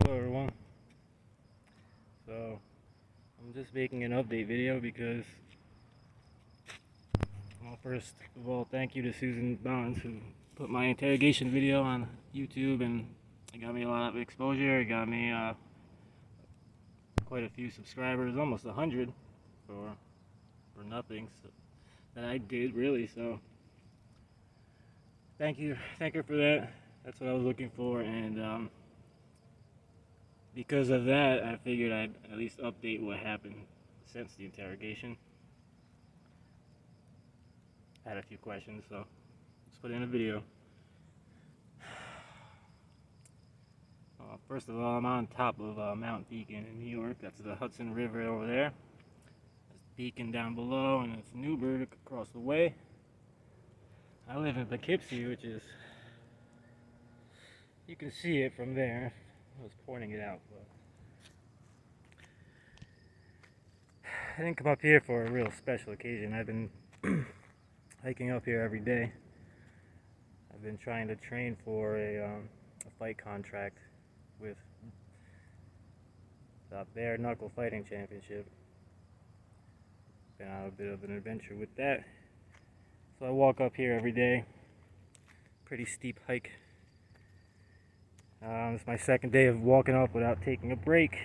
Hello everyone. So I'm just making an update video because, well, first of all, thank you to Susan Bonds who put my interrogation video on YouTube, and it got me a lot of exposure. It got me quite a few subscribers, almost 100 for nothing that I did really. So thank her for that. That's what I was looking for, and because of that, I figured I'd at least update what happened since the interrogation. I had a few questions, so let's put it in a video. First of all, I'm on top of Mount Beacon in New York. That's the Hudson River over there. There's Beacon down below, and it's Newburgh across the way. I live in Poughkeepsie, which is, you can see it from there. I was pointing it out, but I didn't come up here for a real special occasion. I've been hiking up here every day. I've been trying to train for a fight contract with the Bare Knuckle Fighting Championship. Been on a bit of an adventure with that. So I walk up here every day. Pretty steep hike. It's my second day of walking up without taking a break,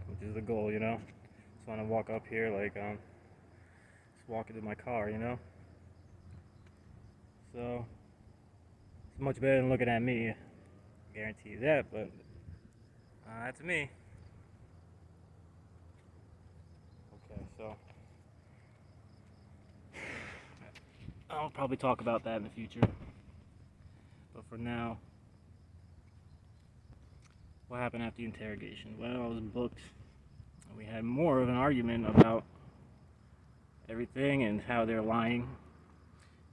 which is the goal, you know. Just want to walk up here like just walking to my car, you know. So it's much better than looking at me. I guarantee you that, but that's me. Okay, so I'll probably talk about that in the future. But for now, what happened after the interrogation? Well, I was booked, and we had more of an argument about everything and how they're lying,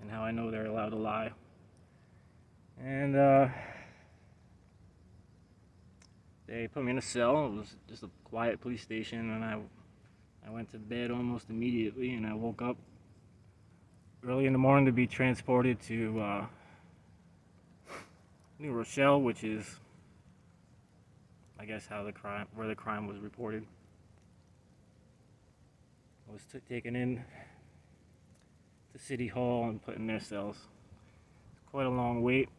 and how I know they're allowed to lie. And they put me in a cell. It was just a quiet police station, and I went to bed almost immediately, and I woke up early in the morning to be transported to New Rochelle, which is, I guess, where the crime was reported. I was taken in to City Hall and put in their cells. Quite a long wait.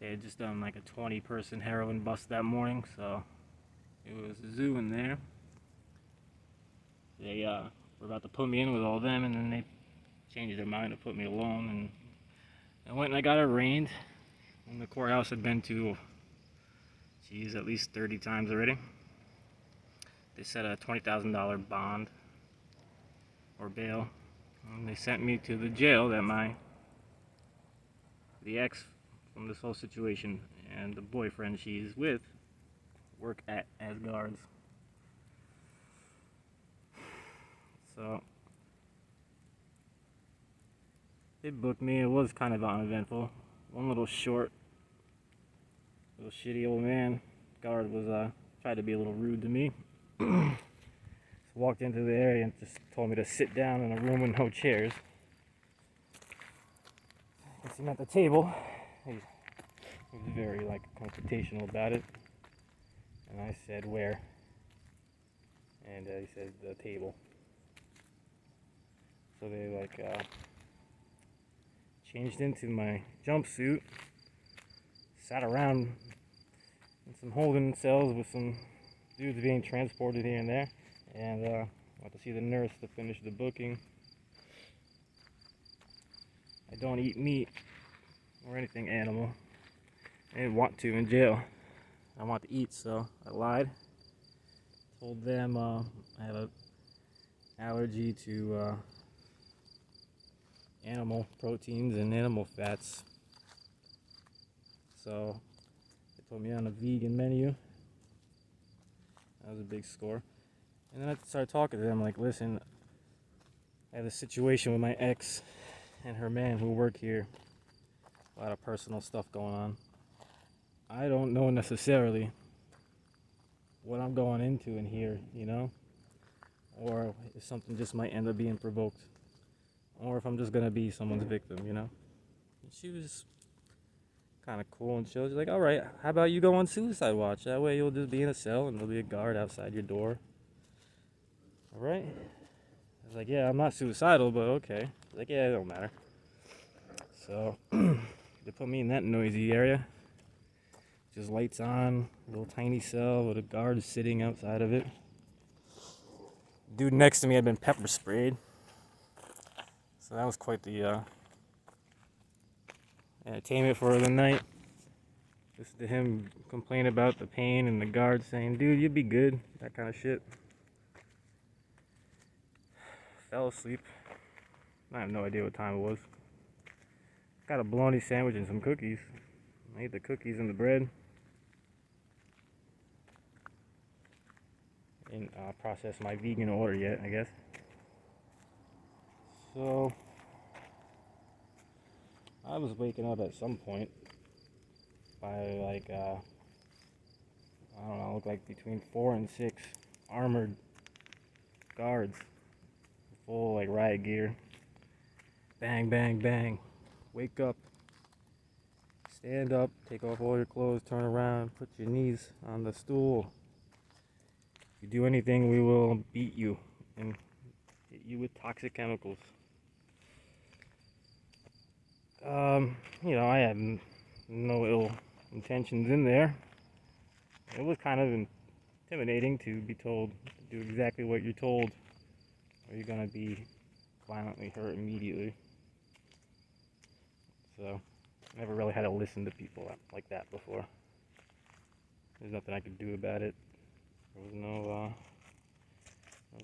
They had just done like a 20-person heroin bust that morning, so it was a zoo in there. They were about to put me in with all them, and then they changed their mind to put me alone, and I went and I got arraigned. And the courthouse had been to, at least 30 times already. They set a $20,000 bond or bail, and they sent me to the jail that the ex from this whole situation and the boyfriend she's with work at as guards. So they booked me. It was kind of uneventful. One little shitty old man guard was tried to be a little rude to me. Just walked into the area and just told me to sit down in a room with no chairs. I guess he meant the table. He was very confrontational about it, and I said where, and he said the table. So they changed into my jumpsuit, sat around in some holding cells with some dudes being transported here and there, and went to see the nurse to finish the booking. I don't eat meat or anything animal. I didn't want to in jail. I want to eat, so I lied. Told them I have an allergy to animal proteins and animal fats. So they put me on a vegan menu. That was a big score. And then I started talking to them like, listen, I have a situation with my ex and her man who work here. A lot of personal stuff going on. I don't know necessarily what I'm going into in here, you know? Or if something just might end up being provoked. Or if I'm just gonna be someone's victim, you know? And she was kind of cool and chill. She's like, all right, how about you go on suicide watch? That way you'll just be in a cell and there'll be a guard outside your door. All right. I was like, yeah, I'm not suicidal, but okay. She's like, yeah, it don't matter. So they put me in that noisy area. Just lights on, little tiny cell with a guard sitting outside of it. Dude next to me had been pepper sprayed. So that was quite the entertainment for the night. Listen to him complain about the pain and the guard saying, dude, you'd be good. That kind of shit. Fell asleep. I have no idea what time it was. Got a bologna sandwich and some cookies. I ate the cookies and the bread. Didn't process my vegan order yet, I guess. So, I was waking up at some point by like, I don't know, looked like between 4 and 6 armored guards. Full like riot gear. Bang, bang, bang. Wake up. Stand up, take off all your clothes, turn around, put your knees on the stool. If you do anything, we will beat you and hit you with toxic chemicals. I had no ill intentions in there. It was kind of intimidating to be told to do exactly what you're told, or you're gonna be violently hurt immediately. So, I never really had to listen to people like that before. There's nothing I could do about it. There was no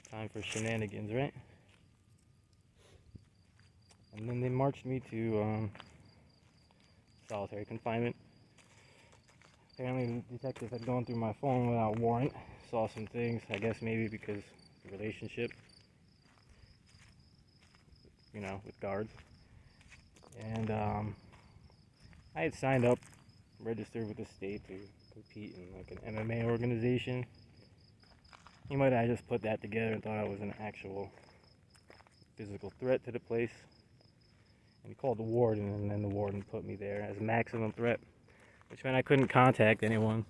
time for shenanigans, right? And then they marched me to solitary confinement. Apparently the detective had gone through my phone without warrant, saw some things, I guess maybe because the relationship, with guards. And I had signed up, registered with the state to compete in like an MMA organization. He might have just put that together and thought I was an actual physical threat to the place. And he called the warden, and then the warden put me there as maximum threat, which meant I couldn't contact anyone.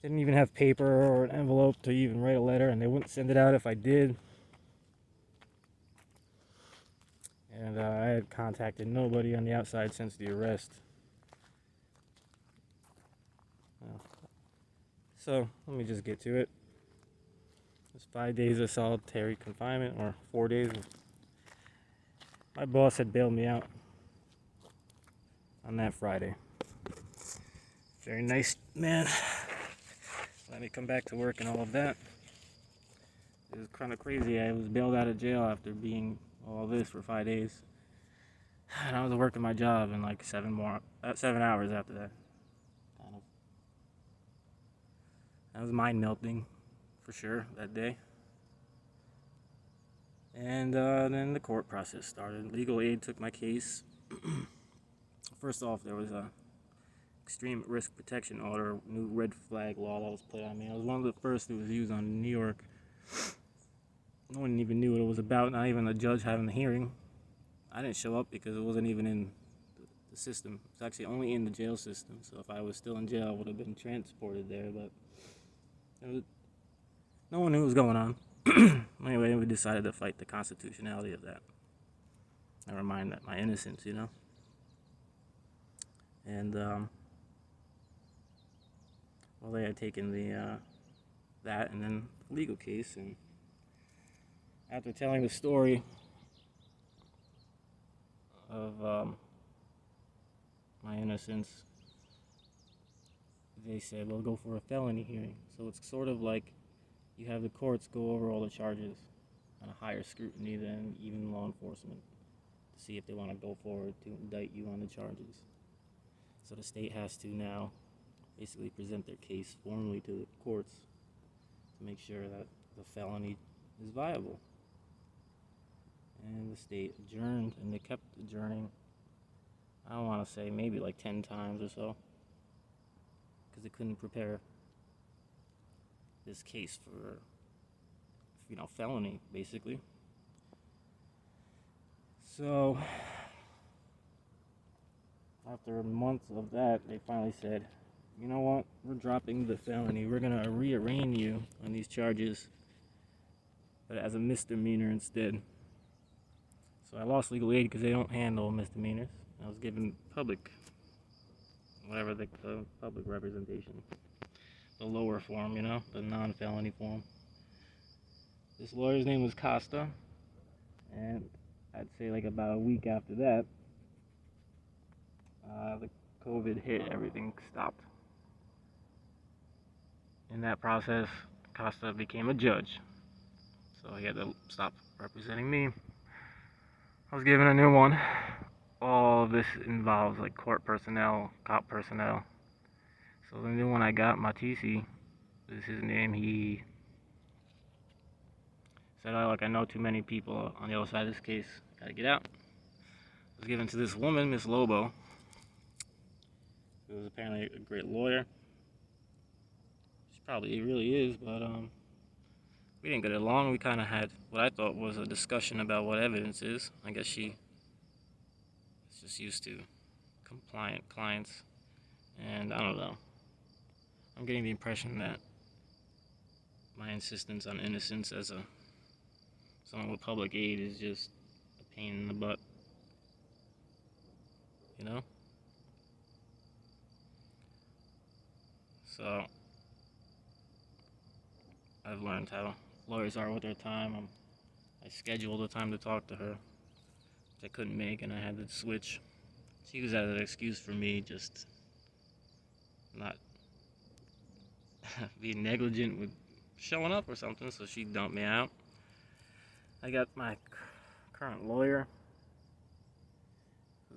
Didn't even have paper or an envelope to even write a letter, and they wouldn't send it out if I did. And I had contacted nobody on the outside since the arrest. So, let me just get to it. It's 5 days of solitary confinement, or 4 days. My boss had bailed me out on that Friday. Very nice man. Let me come back to work and all of that. It was kind of crazy. I was bailed out of jail after being all this for 5 days. And I was working my job in like 7 hours after that. That was mind melting for sure that day. And then the court process started. Legal aid took my case. First off, there was a extreme risk protection order, new red flag law that was put on me. I was one of the first that was used on New York. No one even knew what it was about, not even the judge having the hearing. I didn't show up because it wasn't even in the system. It's actually only in the jail system. So if I was still in jail, I would have been transported there, but no one knew what was going on. Anyway, we decided to fight the constitutionality of that. I remind that my innocence, And they had taken the that and then the legal case, and after telling the story of my innocence, they said, "Well, go for a felony hearing." So it's sort of like you have the courts go over all the charges on a higher scrutiny than even law enforcement to see if they want to go forward to indict you on the charges. So the state has to now basically present their case formally to the courts to make sure that the felony is viable. And the state adjourned, and they kept adjourning. I don't want to say maybe like 10 times or so, because they couldn't prepare this case for, felony, basically. So I after months of that, they finally said, you know what, we're dropping the felony. We're going to rearraign you on these charges, but as a misdemeanor instead. So I lost legal aid because they don't handle misdemeanors. I was given public, whatever the public representation, the lower form, the non-felony form. This lawyer's name was Costa, and I'd say like about a week after that, the COVID hit, everything stopped. In that process, Costa became a judge, so he had to stop representing me. I was given a new one. All of this involves like court personnel, cop personnel. So the new one I got, Matisi, is his name. He said, "Oh, I know too many people on the other side of this case. Gotta get out." It was given to this woman, Miss Lobo, who was apparently a great lawyer. She probably really is, but we didn't get along. We kind of had what I thought was a discussion about what evidence is. I guess she is just used to compliant clients, and I don't know. I'm getting the impression that my insistence on innocence as someone with public aid is just a pain in the butt, you know? So, I've learned how lawyers are with their time. I scheduled a time to talk to her, which I couldn't make, and I had to switch. She used that as an excuse for me just not being negligent with showing up or something, so she dumped me out. I got my current lawyer.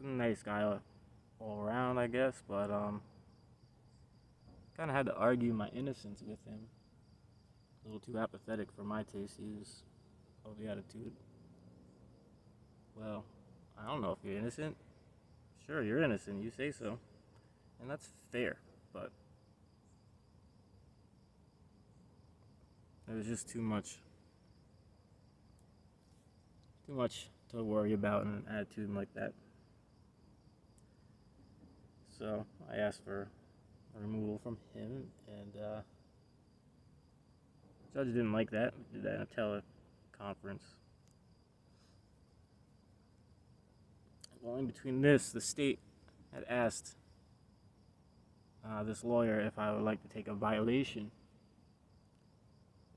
Nice guy all around, I guess, but kind of had to argue my innocence with him. A little too apathetic for my taste. He was of the attitude, well, I don't know if you're innocent. Sure, you're innocent, you say so. And that's fair, but there was just too much to worry about in an attitude like that. So I asked for a removal from him, and the judge didn't like that. We did that in a teleconference. Well, in between this, the state had asked this lawyer if I would like to take a violation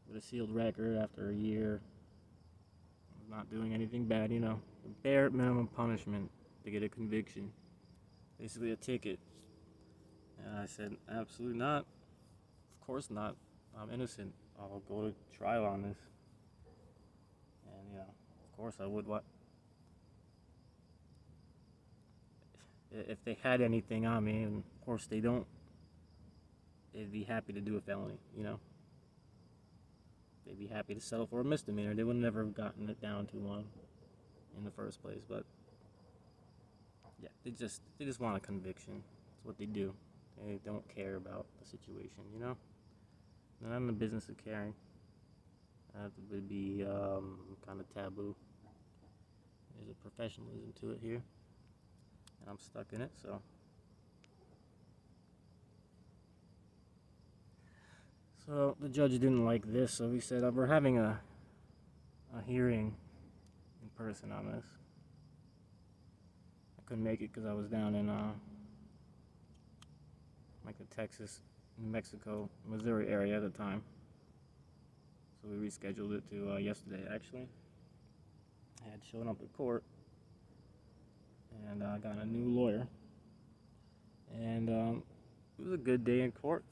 with a sealed record after a year of not doing anything bad, the bare minimum punishment to get a conviction, basically a ticket. And I said, absolutely not. Of course not. I'm innocent. I'll go to trial on this. And, of course I would. What? If they had anything on me, and of course they don't, they'd be happy to do a felony, They'd be happy to settle for a misdemeanor. They would never have gotten it down to one in the first place. But yeah, they just want a conviction. That's what they do. They don't care about the situation, They're not in the business of caring. That would be kind of taboo. There's a professionalism to it here, and I'm stuck in it, so. So the judge didn't like this, so he said, we're having a hearing in person on this. I couldn't make it because I was down in like the Texas, New Mexico, Missouri area at the time. So we rescheduled it to yesterday, actually. I had shown up at court, and I got a new lawyer. And it was a good day in court.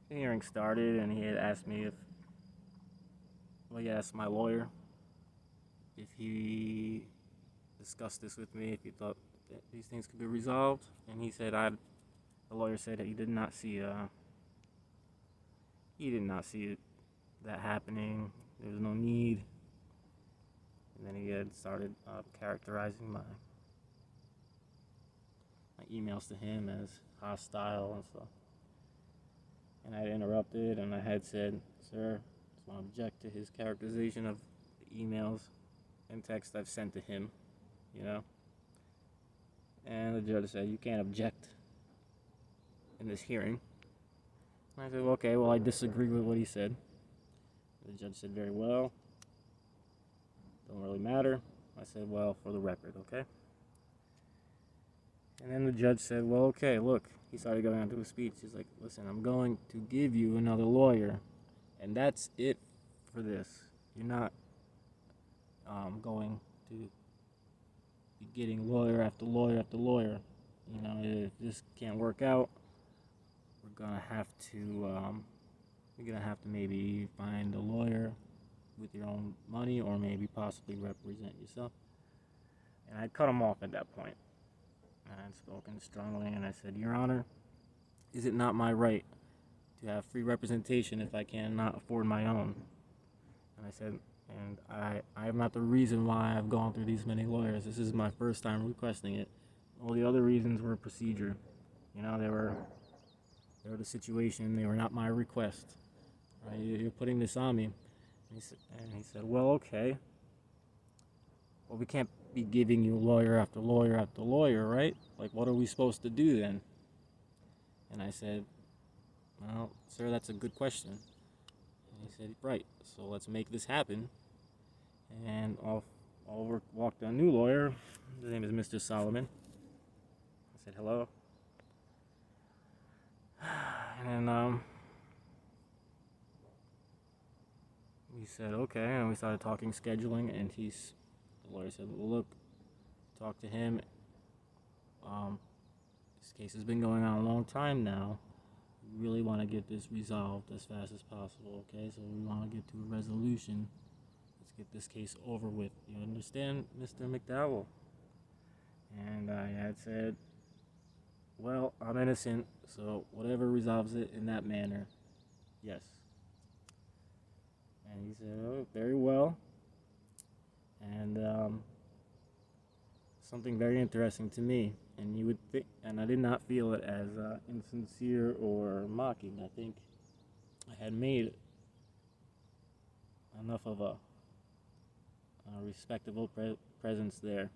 The hearing started, and he had asked me he asked my lawyer if he discussed this with me, if he thought that these things could be resolved, and he said the lawyer said that he did not see that happening. There was no need. And then he had started characterizing my emails to him as hostile and stuff. And I had interrupted, and I had said, "Sir, it's want to object to his characterization of the emails and text I've sent to him, you know. And the judge said, you can't object in this hearing. And I said, well, okay, well, I disagree with what he said. The judge said, very well. Don't really matter. I said, well, for the record, okay? And then the judge said, well, okay, look. He started going on to his speech. He's like, listen, I'm going to give you another lawyer, and that's it for this. You're not going to be getting lawyer after lawyer after lawyer. You know, if this can't work out, we're gonna have to maybe find a lawyer with your own money, or maybe possibly represent yourself. And I cut him off at that point. And I'd spoken strongly, and I said, Your Honor, is it not my right to have free representation if I cannot afford my own? And I said, and I am not the reason why I've gone through these many lawyers. This is my first time requesting it. All the other reasons were procedure. You know, they were the situation. They were not my request. Right? You're putting this on me. And he said, well, okay. Well, we can't be giving you lawyer after lawyer after lawyer, right? Like, what are we supposed to do then? And I said, well, sir, that's a good question. And he said, right, so let's make this happen. And off walked a new lawyer. His name is Mr. Solomon. I said, hello. And he said, okay, and we started talking scheduling, and the lawyer said, well, look, talk to him. This case has been going on a long time now. We really want to get this resolved as fast as possible, okay? So we want to get to a resolution. Let's get this case over with. You understand, Mr. McDowell? And I had said, well, I'm innocent, so whatever resolves it in that manner, yes. And he said, oh, very well. And something very interesting to me, and you would think, and I did not feel it as insincere or mocking. I think I had made enough of a respectable presence there,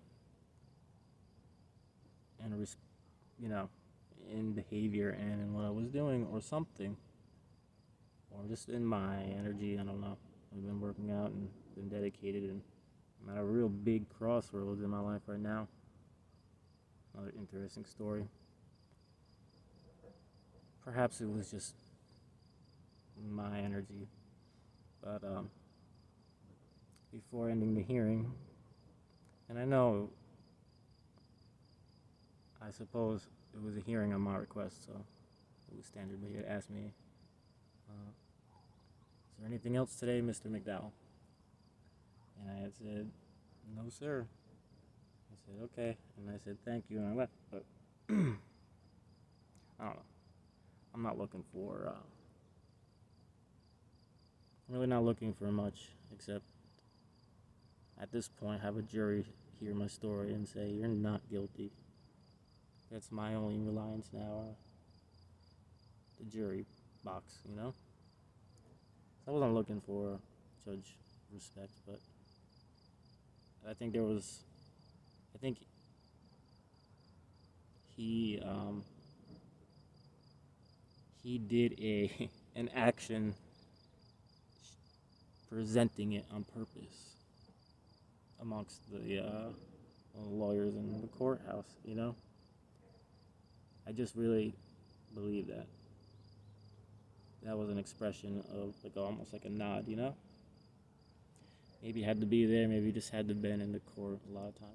and you know, in behavior and in what I was doing, or something, or just in my energy. I don't know. I've been working out and been dedicated, and I'm at a real big crossroads in my life right now. Another interesting story. Perhaps it was just my energy, but before ending the hearing, and I suppose it was a hearing on my request, so it was standard, but he had asked me, is there anything else today, Mr. McDowell? And I had said, no, sir. I said, okay, and I said, thank you, and I left, but I don't know. I'm not looking for, I'm really not looking for much, except at this point have a jury hear my story and say, you're not guilty. That's my only reliance now, the jury box, you know? I wasn't looking for judge respect, but I think he did an action presenting it on purpose amongst the lawyers in the courthouse, you know? I just really believe that was an expression of almost like a nod, you know? Maybe had to be there, maybe just had to been in the court a lot of times.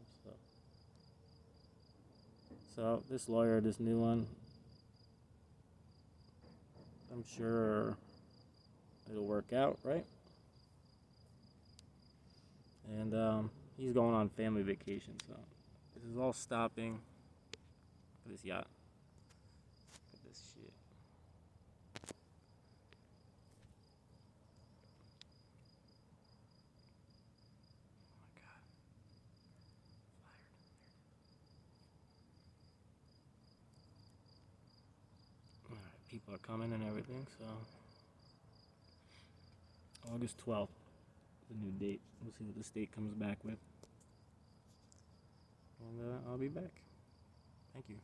So this lawyer, this new one, I'm sure it'll work out, right? And he's going on family vacation, so this is all stopping. Look at this yacht. Look at this shit. Oh my god. Fired. Alright, people are coming and everything, so August 12th, the new date. We'll see what the state comes back with. And I'll be back. Thank you.